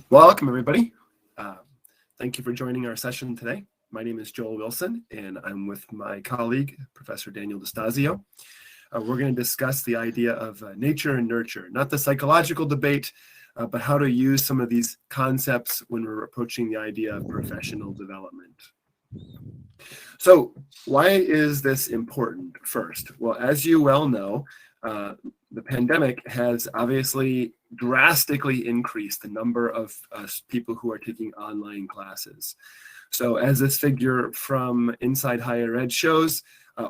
Welcome, everybody. Uh, Thank you for joining our session today. My name is Joel Wilson, and I'm with my colleague, Professor Daniel DeStasio. We're going to discuss the idea of nature and nurture, not the psychological debate, but how to use some of these concepts when we're approaching the idea of professional development. So why is this important first? Well, as you well know, the pandemic has obviously drastically increased the number of people who are taking online classes. So as this figure from Inside Higher Ed shows,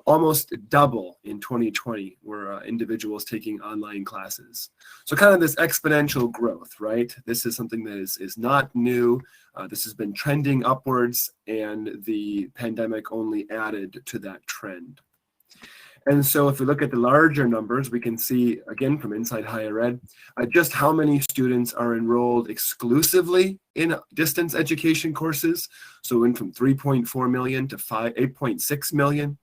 almost double in 2020 were individuals taking online classes. So kind of this exponential growth, right? This is something that is not new. This has been trending upwards, and the pandemic only added to that trend. And so if we look at the larger numbers, we can see, again, from Inside Higher Ed, just how many students are enrolled exclusively in distance education courses. So we went from 3.4 million to 8.6 million.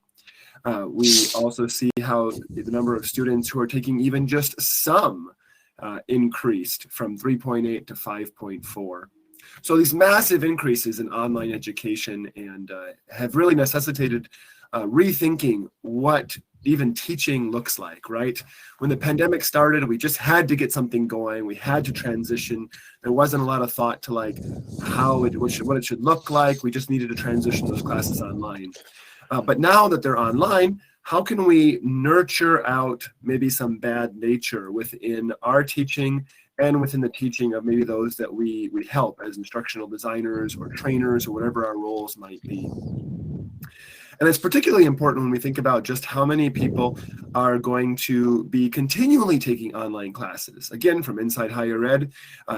We also see how the number of students who are taking even just some increased from 3.8 to 5.4. So these massive increases in online education and have really necessitated rethinking what even teaching looks like, right? When the pandemic started, we just had to get something going. We had to transition. There wasn't a lot of thought to like what it should look like. We just needed to transition those classes online. But now that they're online, how can we nurture out maybe some bad nature within our teaching and within the teaching of maybe those that we help as instructional designers or trainers or whatever our roles might be? And it's particularly important when we think about just how many people are going to be continually taking online classes. Again, from Inside Higher Ed,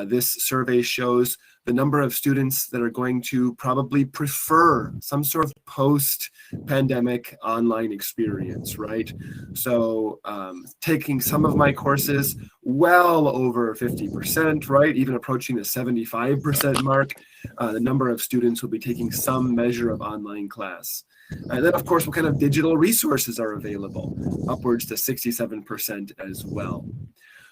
this survey shows the number of students that are going to probably prefer some sort of post-pandemic online experience, right? So taking some of my courses well over 50%, right? Even approaching the 75% mark, the number of students will be taking some measure of online class. And then, of course, what kind of digital resources are available? Upwards to 67% as well.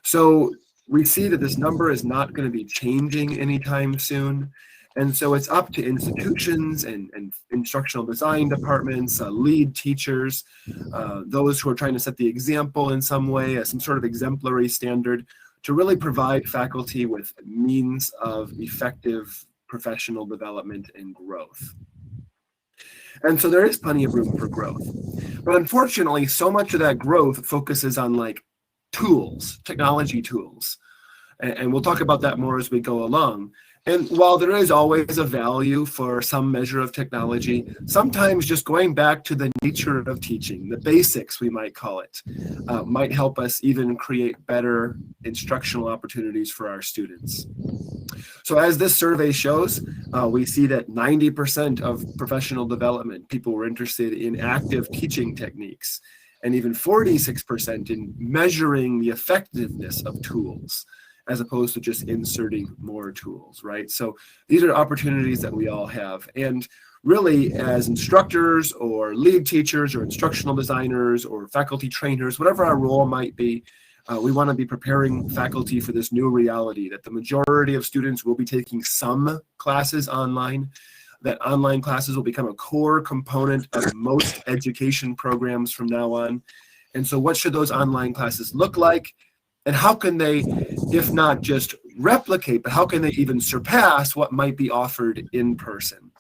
So we see that this number is not going to be changing anytime soon. And so it's up to institutions and instructional design departments, lead teachers, those who are trying to set the example in some way, as some sort of exemplary standard, to really provide faculty with means of effective professional development and growth. And so there is plenty of room for growth. But unfortunately, so much of that growth focuses on like tools, technology tools. And we'll talk about that more as we go along. And while there is always a value for some measure of technology, sometimes just going back to the nature of teaching, the basics we might call it, might help us even create better instructional opportunities for our students. So as this survey shows, we see that 90% of professional development people were interested in active teaching techniques, and even 46% in measuring the effectiveness of tools, as opposed to just inserting more tools, right? So these are opportunities that we all have. And really, as instructors or lead teachers or instructional designers or faculty trainers, whatever our role might be, we want to be preparing faculty for this new reality that the majority of students will be taking some classes online, that online classes will become a core component of most education programs from now on. And so what should those online classes look like? And how can they, if not just replicate, but how can they even surpass what might be offered in person?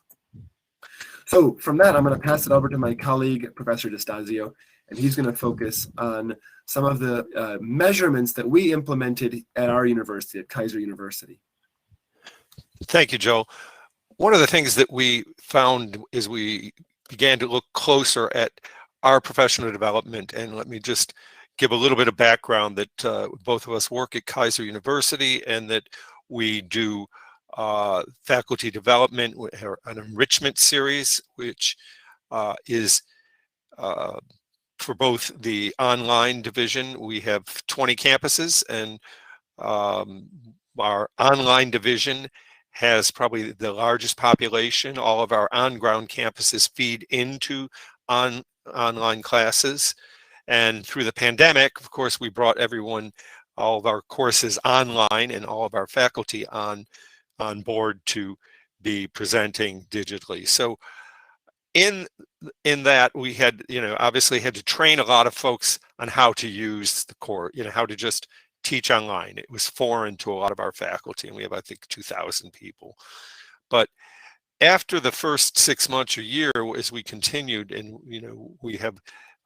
So from that, I'm going to pass it over to my colleague, Professor DeStasio, and he's going to focus on some of the measurements that we implemented at our university, at Kaiser University. Thank you, Joe. One of the things that we found as we began to look closer at our professional development, and let me just give a little bit of background that both of us work at Kaiser University and that we do faculty development, an enrichment series, which is for both the online division. We have 20 campuses, and our online division has probably the largest population. All of our on-ground campuses feed into online classes. And through the pandemic, of course, we brought everyone all of our courses online and all of our faculty on board to be presenting digitally. So in that, we had, obviously had to train a lot of folks on how to use the course, how to just teach online. It was foreign to a lot of our faculty, and we have, I think, 2,000 people. But after the first 6 months or year, as we continued, and we have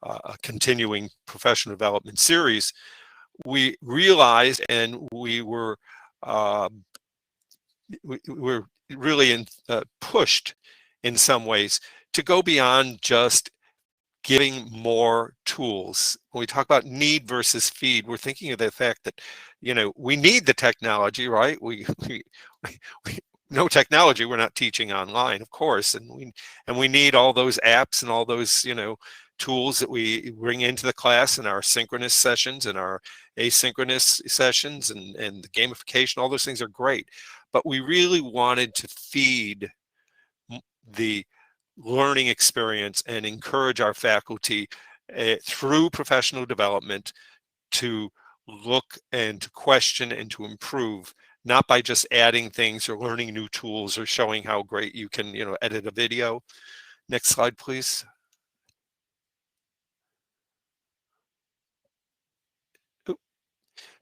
a continuing professional development series, we realized, and we were really pushed in some ways to go beyond just giving more tools. When we talk about need versus feed, we're thinking of the fact that, we need the technology, right? We no technology, we're not teaching online, of course, and we need all those apps and all those, tools that we bring into the class in our synchronous sessions and our asynchronous sessions, and the gamification. All those things are great, but we really wanted to feed the learning experience and encourage our faculty through professional development to look and to question and to improve, not by just adding things or learning new tools or showing how great you can, edit a video. Next slide, please.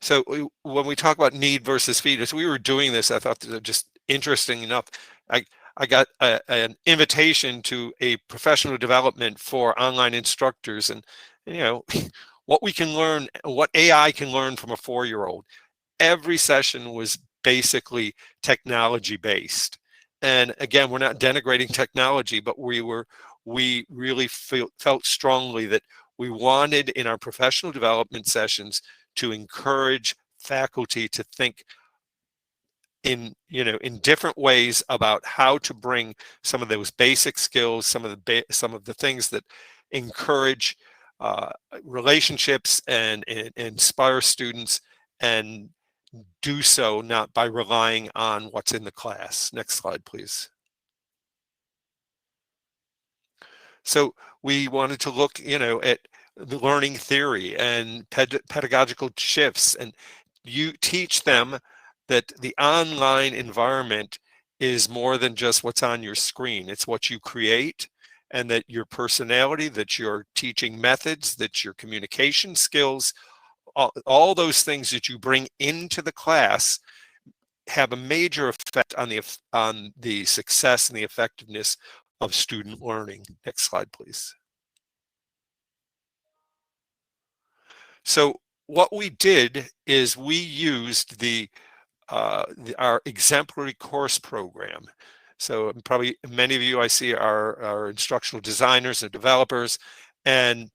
So when we talk about need versus feed, as we were doing this, I thought that just interesting enough, I got an invitation to a professional development for online instructors, and what we can learn, what AI can learn from a 4-year-old. Every session was basically technology based, and again, we're not denigrating technology, but we really felt strongly that we wanted in our professional development sessions to encourage faculty to think in different ways about how to bring some of those basic skills, some of the things that encourage relationships and inspire students, and do so not by relying on what's in the class. Next slide, please. So we wanted to look, at the learning theory and pedagogical shifts, and you teach them that the online environment is more than just what's on your screen. It's what you create, and that your personality, that your teaching methods, that your communication skills, all those things that you bring into the class have a major effect on the success and the effectiveness of student learning. Next slide, please. So what we did is we used our exemplary course program. So probably many of you I see are instructional designers and developers, and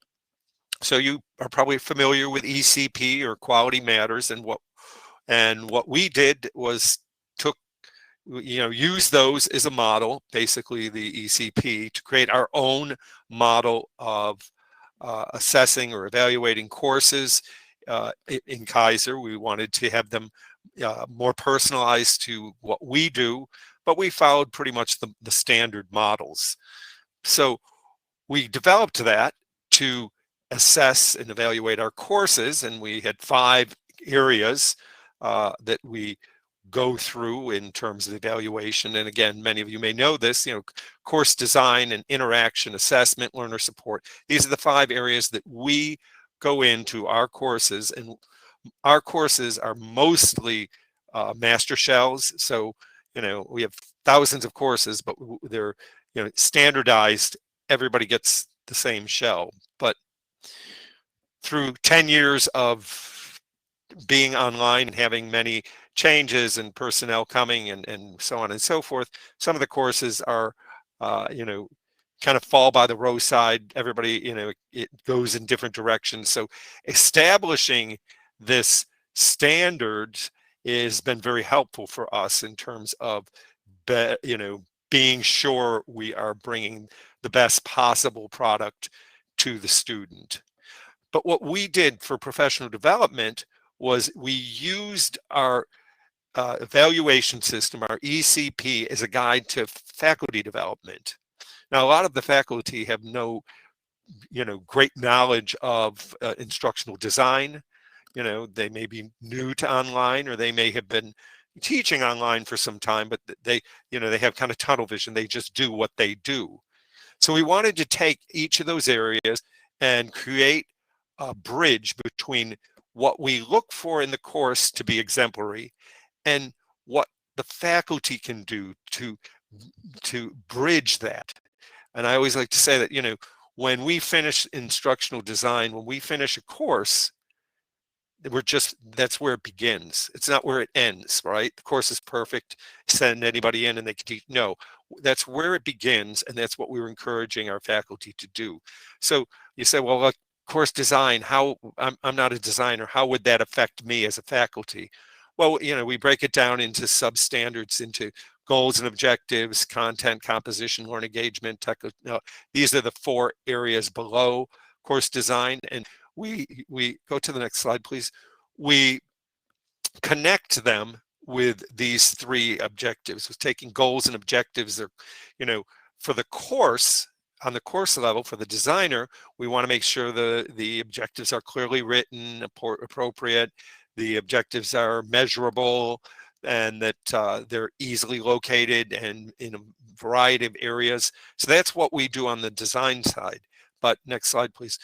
so you are probably familiar with ECP, or Quality Matters, and what we did was use those as a model, basically the ECP, to create our own model of assessing or evaluating courses in Kaiser. We wanted to have them more personalized to what we do, but we followed pretty much the standard models. So we developed that to assess and evaluate our courses, and we had 5 areas that we go through in terms of evaluation. And again, many of you may know this, course design and interaction, assessment, learner support. These are the 5 areas that we go into our courses, and our courses are mostly master shells. So, we have thousands of courses, but they're, standardized. Everybody gets the same shell. But through 10 years of being online and having many changes and personnel coming and so on and so forth, some of the courses are, kind of fall by the roadside. Everybody, it goes in different directions. So establishing this standard has been very helpful for us in terms of, being sure we are bringing the best possible product to the student. But what we did for professional development was we used our evaluation system, our ECP, as a guide to faculty development. Now, a lot of the faculty have no, great knowledge of instructional design. they may be new to online, or they may have been teaching online for some time, but they have kind of tunnel vision. They just do what they do. So we wanted to take each of those areas and create a bridge between what we look for in the course to be exemplary and what the faculty can do to bridge that. And I always like to say that, when we finish instructional design, when we finish a course, that's where it begins. It's not where it ends, right? The course is perfect. Send anybody in and they can teach. No, that's where it begins, and that's what we're encouraging our faculty to do. So you say, well, like course design, how I'm not a designer. How would that affect me as a faculty? Well, we break it down into substandards, into goals and objectives, content, composition, learning engagement, these are the 4 areas below course design. And we go to the next slide, please. We connect them with these 3 objectives, with taking goals and objectives. They're, for the course, on the course level, for the designer, we want to make sure the objectives are clearly written, appropriate, the objectives are measurable, and that they're easily located and in a variety of areas. So that's what we do on the design side. But next slide, please.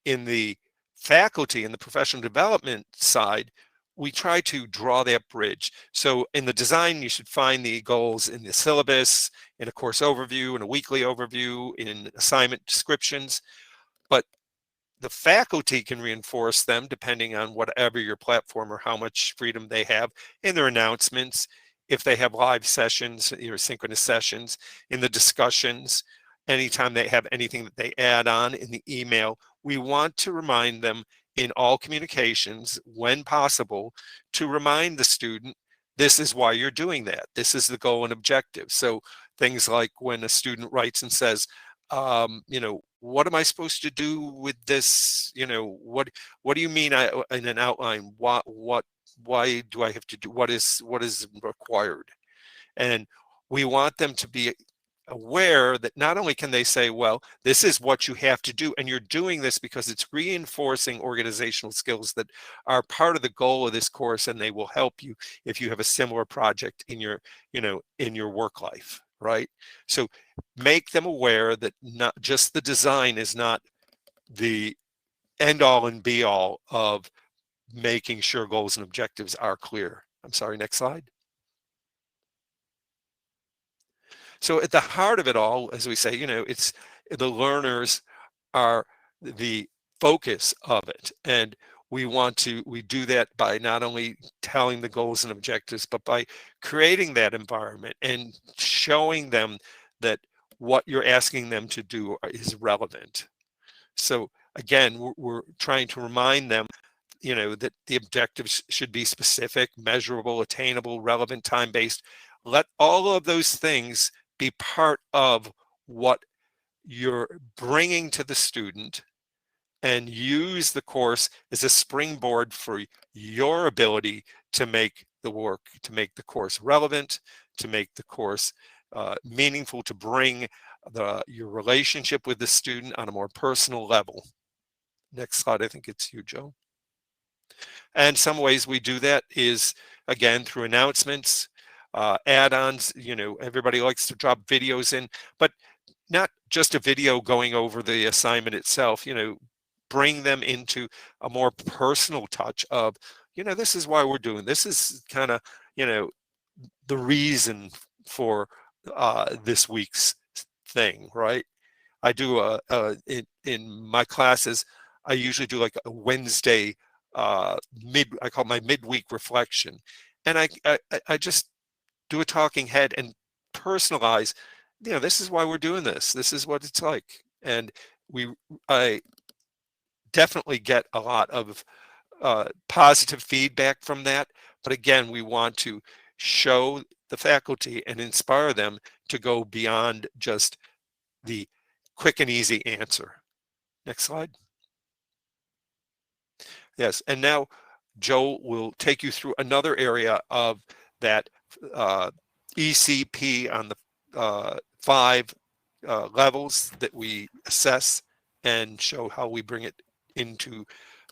In the faculty and the professional development side, we try to draw that bridge. So in the design, you should find the goals in the syllabus, in a course overview, in a weekly overview, in assignment descriptions. But the faculty can reinforce them depending on whatever your platform or how much freedom they have in their announcements. If they have live sessions, synchronous sessions, in the discussions, anytime they have anything that they add on in the email, we want to remind them in all communications, when possible, to remind the student, this is why you're doing that. This is the goal and objective. So things like when a student writes and says, what am I supposed to do with this? What do you mean in an outline? Why do I have to do, what is required? And we want them to be aware that not only can they say, well, this is what you have to do, and you're doing this because it's reinforcing organizational skills that are part of the goal of this course, and they will help you if you have a similar project in your, in your work life, right? So make them aware that not just the design is not the end all and be all of making sure goals and objectives are clear. I'm sorry, next slide. So at the heart of it all, as we say, it's the learners are the focus of it. And we do that by not only telling the goals and objectives, but by creating that environment and showing them that what you're asking them to do is relevant. So again, we're trying to remind them, that the objectives should be specific, measurable, attainable, relevant, time-based. Let all of those things be part of what you're bringing to the student, and use the course as a springboard for your ability to make the work, to make the course relevant, to make the course meaningful, to bring your relationship with the student on a more personal level. Next slide, I think it's you, Joe. And some ways we do that is, again, through announcements, add-ons. Everybody likes to drop videos in, but not just a video going over the assignment itself. Bring them into a more personal touch of, this is why we're doing this. Is kind of, the reason for this week's thing, right? I do in my classes, I usually do like a Wednesday I call my midweek reflection, and I just do a talking head and personalize. This is why we're doing this. This is what it's like, and I definitely get a lot of positive feedback from that. But again, we want to show the faculty and inspire them to go beyond just the quick and easy answer. Next slide. Yes, and now Joe will take you through another area of that ECP on the 5 levels that we assess, and show how we bring it into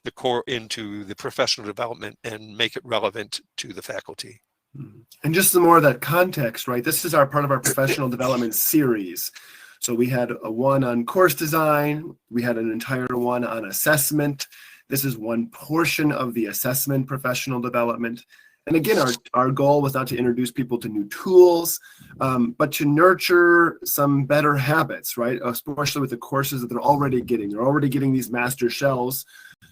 the core into the professional development and make it relevant to the faculty. And just some more of that context, right? This is part of our professional development series. So we had a one on course design. We had an entire one on assessment. This is one portion of the assessment professional development. And again, our goal was not to introduce people to new tools, but to nurture some better habits, right? Especially with the courses that they're already getting. They're already getting these master shells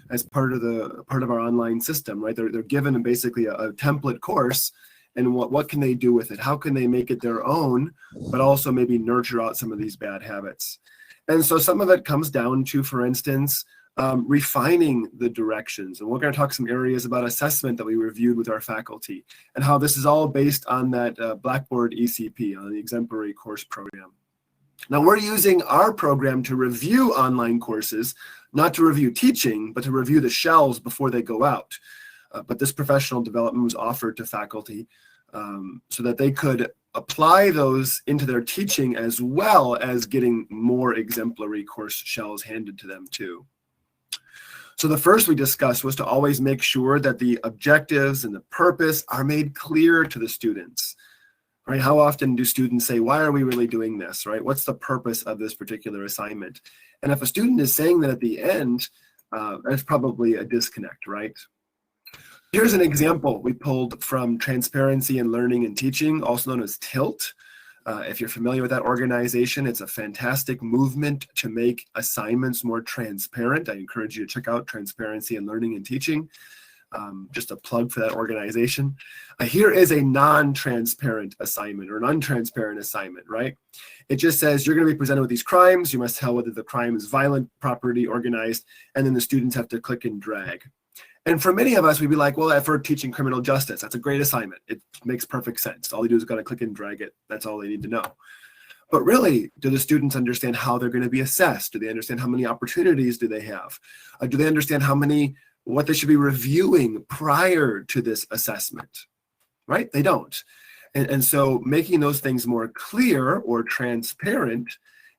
as part of our online system, right? They're given basically a template course, and what can they do with it? How can they make it their own, but also maybe nurture out some of these bad habits? And so some of it comes down to, for instance, refining the directions. And we're going to talk some areas about assessment that we reviewed with our faculty and how this is all based on that Blackboard ECP, on the exemplary course program. Now we're using our program to review online courses, not to review teaching, but to review the shells before they go out. But this professional development was offered to faculty so that they could apply those into their teaching as well as getting more exemplary course shells handed to them too. So the first we discussed was to always make sure that the objectives and the purpose are made clear to the students, right? How often do students say, why are we really doing this, right? What's the purpose of this particular assignment? And if a student is saying that at the end, that's probably a disconnect, right? Here's an example we pulled from Transparency in Learning and Teaching, also known as TILT. If you're familiar with that organization, it's a fantastic movement to make assignments more transparent. I encourage you to check out Transparency in Learning and Teaching. Just a plug for that organization. Here is a non-transparent assignment or an untransparent assignment, right? It just says you're going to be presented with these crimes. You must tell whether the crime is violent, property, organized, and then the students have to click and drag. And for many of us, we'd be like, well, for teaching criminal justice, that's a great assignment. It makes perfect sense. All you do is got to click and drag it. That's all they need to know. But really, do the students understand how they're going to be assessed? Do they understand how many opportunities do they have? Do they understand what they should be reviewing prior to this assessment? Right? They don't. And so making those things more clear or transparent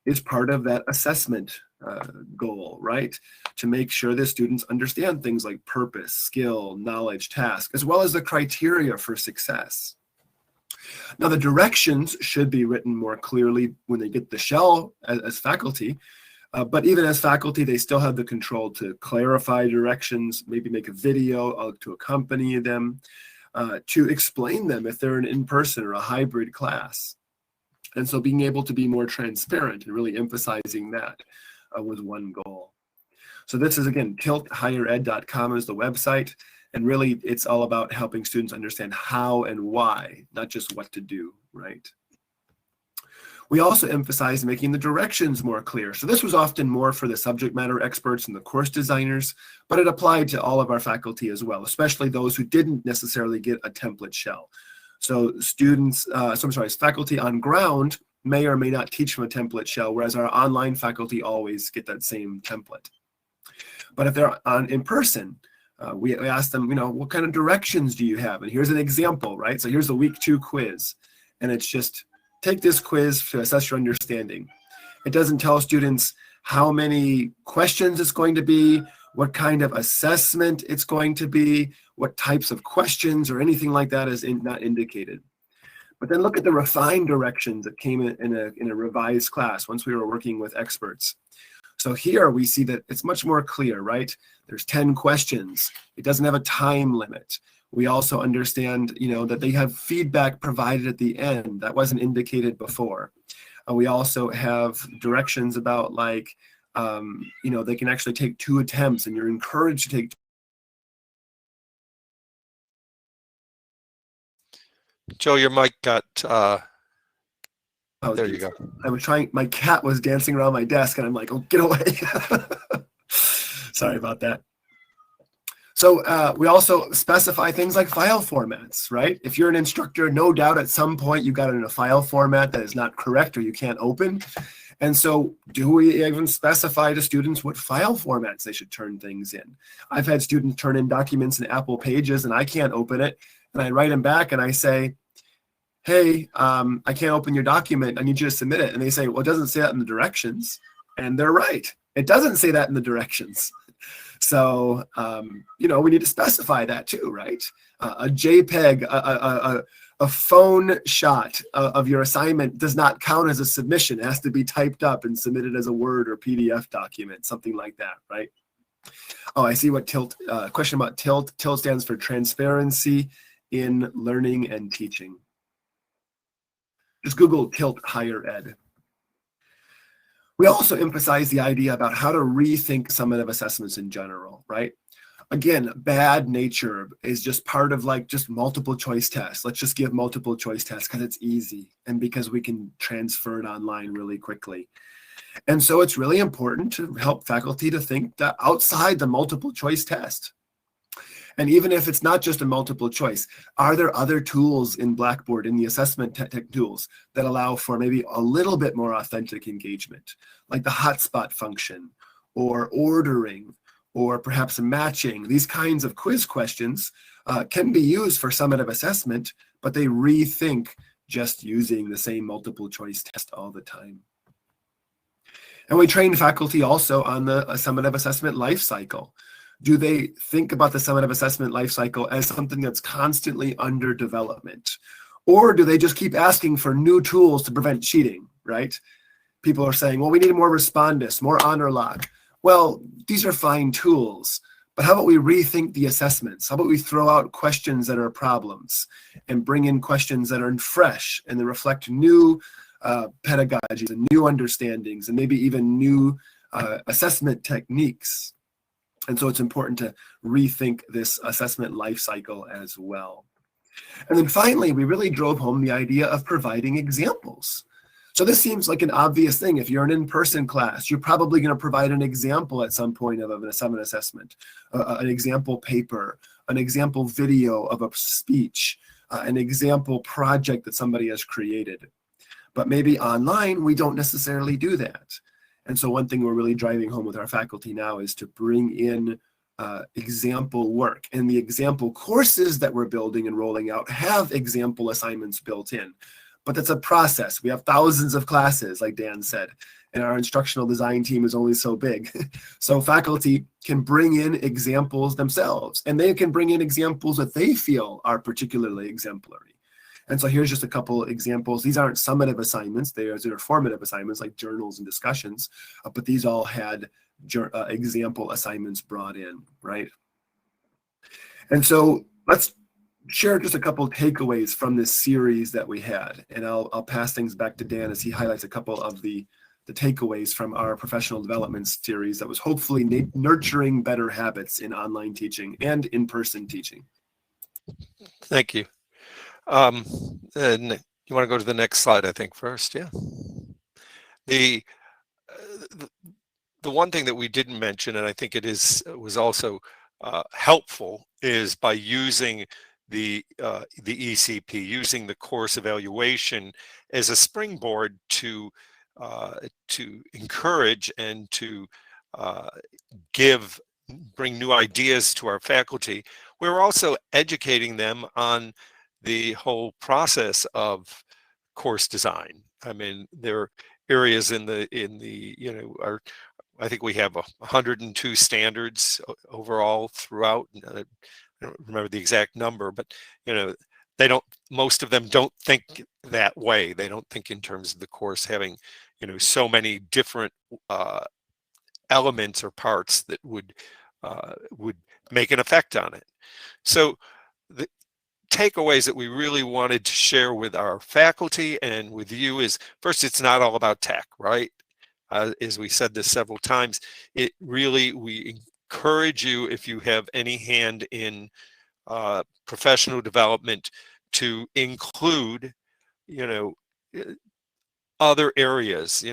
is part of that assessment goal, right? To make sure that students understand things like purpose, skill, knowledge, task, as well as the criteria for success. Now, the directions should be written more clearly when they get the shell as faculty, but even as faculty, they still have the control to clarify directions, maybe make a video to accompany them, to explain them if they're an in-person or a hybrid class. And so being able to be more transparent and really emphasizing that was one goal. So this is, again, tilthighered.com is the website. And really, it's all about helping students understand how and why, not just what to do, right? We also emphasized making the directions more clear. So this was often more for the subject matter experts and the course designers, but it applied to all of our faculty as well, especially those who didn't necessarily get a template shell. So faculty on ground may or may not teach from a template shell, whereas our online faculty always get that same template. But if they're in person, we ask them, what kind of directions do you have? And here's an example, right? So here's the week 2 quiz. And it's just, take this quiz to assess your understanding. It doesn't tell students how many questions it's going to be, what kind of assessment it's going to be, what types of questions or anything like that is not indicated. But then look at the refined directions that came in a revised class once we were working with experts. So here we see that it's much more clear, right? There's 10 questions. It doesn't have a time limit. We also understand, that they have feedback provided at the end. That wasn't indicated before. We also have directions about they can actually take 2 attempts and you're encouraged to take. Joe, your mic got, Oh, there you go. I was trying, my cat was dancing around my desk and I'm like, oh, get away. Sorry about that. So we also specify things like file formats, right? If you're an instructor, no doubt at some point you got it in a file format that is not correct or you can't open. And so do we even specify to students what file formats they should turn things in? I've had students turn in documents in Apple Pages and I can't open it. And I write them back and I say, hey, I can't open your document. I need you to submit it. And they say, well, it doesn't say that in the directions. And they're right. It doesn't say that in the directions. So, we need to specify that too, right? A JPEG, a phone shot of your assignment does not count as a submission. It has to be typed up and submitted as a Word or PDF document, something like that, right? Oh, I see what TILT, question about TILT. TILT stands for Transparency in Learning and Teaching. Just Google TILT Higher Ed. We also emphasize the idea about how to rethink summative assessments in general, right? Again, bad nature is just part of just multiple choice tests. Let's just give multiple choice tests because it's easy and because we can transfer it online really quickly. And so it's really important to help faculty to think that outside the multiple choice test. And even if it's not just a multiple choice, are there other tools in Blackboard, in the assessment tech tools, that allow for maybe a little bit more authentic engagement, like the hotspot function, or ordering, or perhaps matching? These kinds of quiz questions can be used for summative assessment, but they rethink just using the same multiple choice test all the time. And we train faculty also on the summative assessment life cycle. Do they think about the summative assessment life cycle as something that's constantly under development? Or do they just keep asking for new tools to prevent cheating, right? People are saying, well, we need more respondus, more honor lock. Well, these are fine tools, but how about we rethink the assessments? How about we throw out questions that are problems and bring in questions that are fresh and that reflect new pedagogies and new understandings and maybe even new assessment techniques? And so it's important to rethink this assessment life cycle as well. And then finally, we really drove home the idea of providing examples. So this seems like an obvious thing. If you're an in-person class, you're probably going to provide an example at some point of an assessment, an example paper, an example video of a speech, an example project that somebody has created. But maybe online, we don't necessarily do that. And so one thing we're really driving home with our faculty now is to bring in example work. And the example courses that we're building and rolling out have example assignments built in. But that's a process. We have thousands of classes, like Dan said, and our instructional design team is only so big. So faculty can bring in examples themselves, and they can bring in examples that they feel are particularly exemplary. And so here's just a couple examples. These aren't summative assignments. They are formative assignments like journals and discussions, but these all had example assignments brought in, right? And so let's share just a couple of takeaways from this series that we had. And I'll pass things back to Dan as he highlights a couple of the takeaways from our professional development series that was hopefully nurturing better habits in online teaching and in-person teaching. Thank you. And you want to go to the next slide, I think, first, yeah. The one thing that we didn't mention, and I think was also helpful, is by using the ECP, using the course evaluation as a springboard to encourage and to bring new ideas to our faculty. We're also educating them on the whole process of course design. I mean, there are areas in the I think we have 102 standards overall throughout. I don't remember the exact number, but most of them don't think that way. They don't think in terms of the course having so many different elements or parts that would make an effect on it. So the takeaways that we really wanted to share with our faculty and with you is, first, it's not all about tech, right? As we said this several times, we encourage you, if you have any hand in professional development, to include, other areas,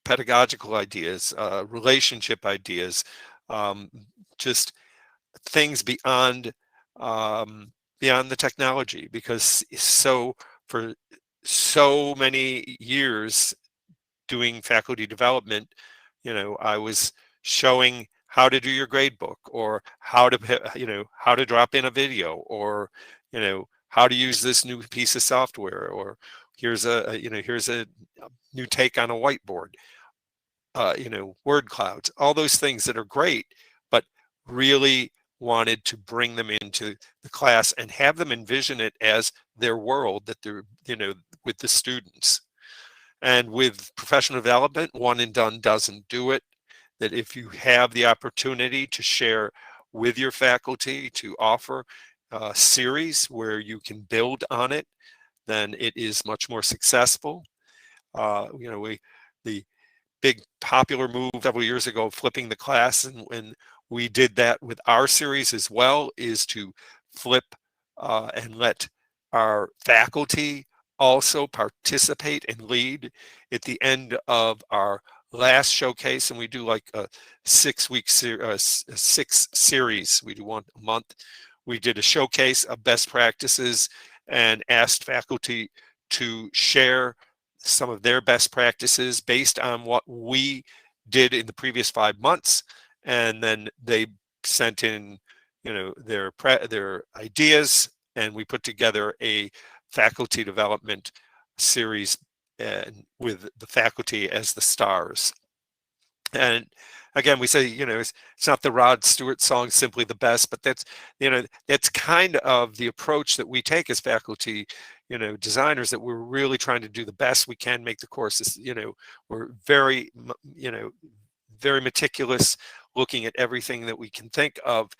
pedagogical ideas, relationship ideas, just things beyond the technology, because for so many years doing faculty development, I was showing how to do your grade book, or how to drop in a video, or how to use this new piece of software, or here's a new take on a whiteboard, word clouds, all those things that are great, but really wanted to bring them into the class and have them envision it as their world that they're, with the students. And with professional development, one and done doesn't do it. That if you have the opportunity to share with your faculty, to offer a series where you can build on it, then it is much more successful. The big popular move several years ago, flipping the class, and we did that with our series as well, is to flip and let our faculty also participate and lead. At the end of our last showcase, and we do like a 6-week six series, we do one a month, we did a showcase of best practices and asked faculty to share some of their best practices based on what we did in the previous 5 months, and then they sent in their ideas, and we put together a faculty development series and with the faculty as the stars. And again, we say, it's not the Rod Stewart song, simply the best, but that's kind of the approach that we take as faculty, designers, that we're really trying to do the best we can, make the courses, we're very, very meticulous, looking at everything that we can think of.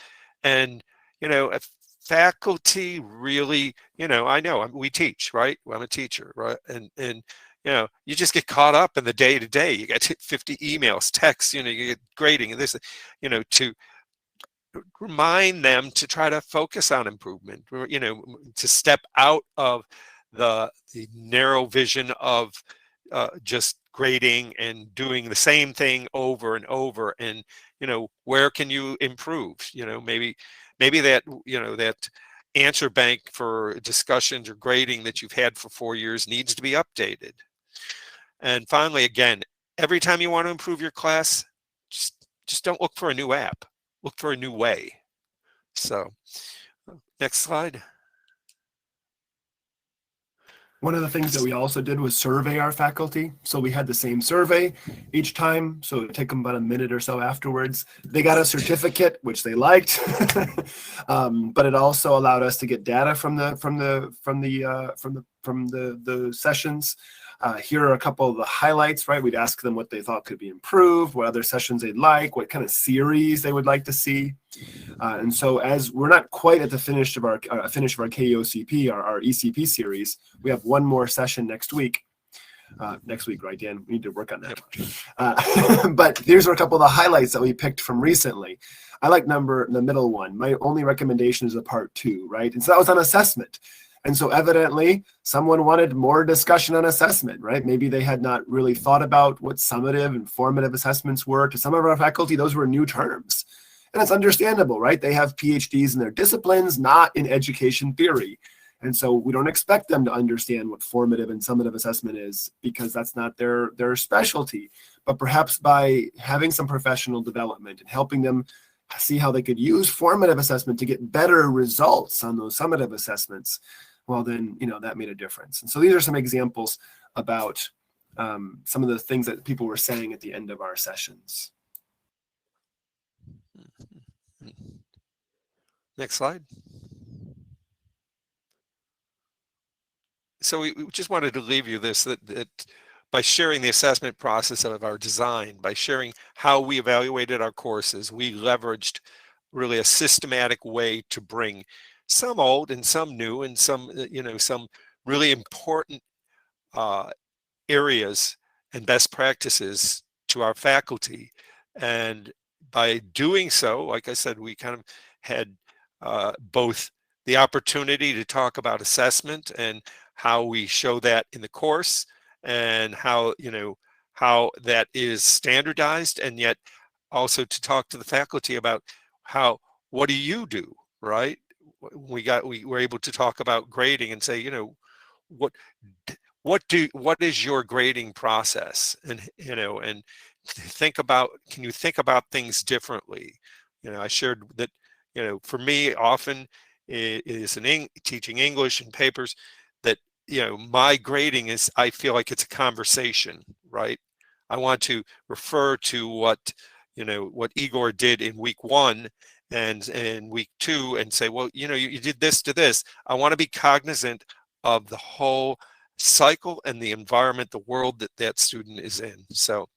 And, if faculty really, I know we teach, right? Well, I'm a teacher, right? And you just get caught up in the day to day. You get 50 emails, texts, you get grading and this, to remind them to try to focus on improvement, to step out of the narrow vision of just grading and doing the same thing over and over. And, where can you improve? Maybe that, that answer bank for discussions or grading that you've had for 4 years needs to be updated. And finally, again, every time you want to improve your class, just don't look for a new app. Look for a new way. So, next slide. One of the things that we also did was survey our faculty. So we had the same survey each time. So it would take them about a minute or so afterwards. They got a certificate, which they liked, but it also allowed us to get data from the sessions. Here are a couple of the highlights, right? We'd ask them what they thought could be improved, what other sessions they'd like, what kind of series they would like to see. And so as we're not quite at the finish of our KEOCP, our ECP series, we have one more session next week. Next week, right, Dan? We need to work on that. But here's a couple of the highlights that we picked from recently. I like the middle one. My only recommendation is a part 2, right? And so that was on assessment. And so evidently, someone wanted more discussion on assessment, right? Maybe they had not really thought about what summative and formative assessments were. To some of our faculty, those were new terms. And it's understandable, right? They have PhDs in their disciplines, not in education theory. And so we don't expect them to understand what formative and summative assessment is, because that's not their specialty. But perhaps by having some professional development and helping them see how they could use formative assessment to get better results on those summative assessments, well, then, that made a difference. And so these are some examples about some of the things that people were saying at the end of our sessions. Next slide. So we just wanted to leave you this, that by sharing the assessment process of our design, by sharing how we evaluated our courses, we leveraged really a systematic way to bring some old and some new and some, some really important areas and best practices to our faculty. And by doing so, like I said, we kind of had both the opportunity to talk about assessment and how we show that in the course, and how that is standardized, and yet also to talk to the faculty about what do you do, right? We were able to talk about grading and say, what is your grading process, and and can you think about things differently? I shared that for me, often it is teaching English and papers, that my grading is, I feel like it's a conversation, right? I want to refer to what Igor did in week 1 and in week 2 and say, well, you know, you did this to this. I want to be cognizant of the whole cycle and the environment, the world that that student is in. So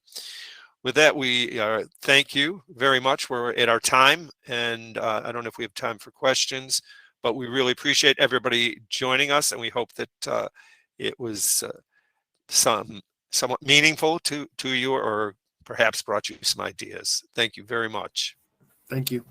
with that, we thank you very much. We're at our time, and I don't know if we have time for questions, but we really appreciate everybody joining us, and we hope that it was somewhat meaningful to you, or perhaps brought you some ideas. Thank you very much. Thank you.